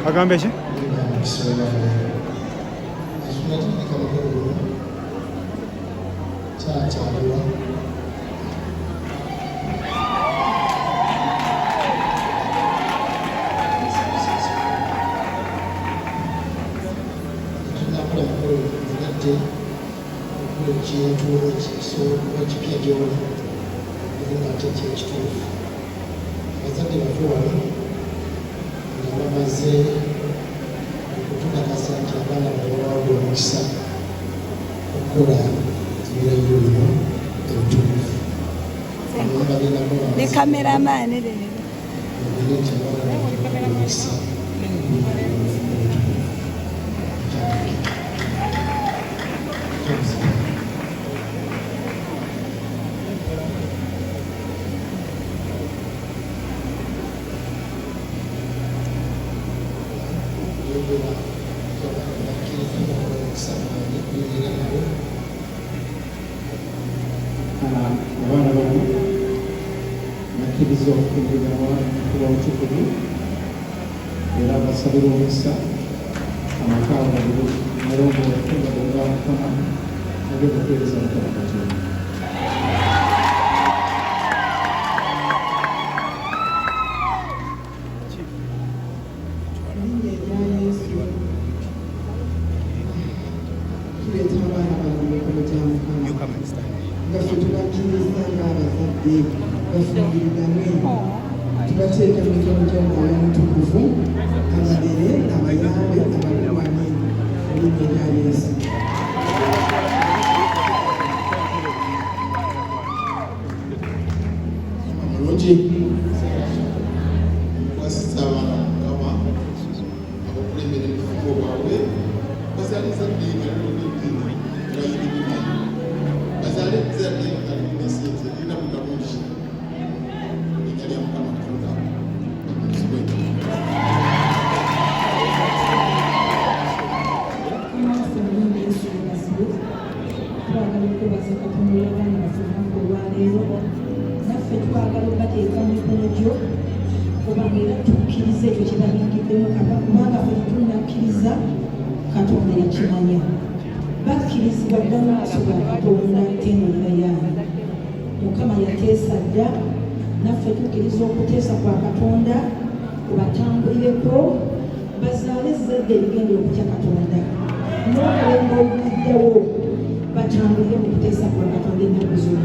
Agambe ki? The cameraman. Wano bakkiriza okugenderwa kuba Obutukuvu era basabira omukisa amaka agabiri malongo okufunira Mukama agenda okuweereza Mukama Katonda. Tubateeka mu mikono gy'Omwana Omutukuvu abalere abayambe abalwanyi mu linnya lya Yesu. Amalungi kwasisa abaana Mukama abakulembera ebifo bwabwe bazaliza ddinga lolidini bayigidima bazaliza ddinga linasinze lina mudamungi linnya lya Mukama Katonda bakuzibwe. Twagala okwebaza Katonda olw'abaana baffe olunaku olwaleero naffe twagala okubateeka mu mikono gyo kubanga era tukkiriza ekyo kye balingiddemu kubanga ffe tetunnakkiriza Katonda yakimanya bakkirizibwa dda mu maaso ga Katonda tenolera yaani Mukama yateesa dda naffe tukkiriza okuteesa kwa Katonda kubatambulireko bazaale ezzadde erigenda okutya Katonda n'omulembe oguddawo batambulire mu kuteesa kwa Katonda ennaku zonna.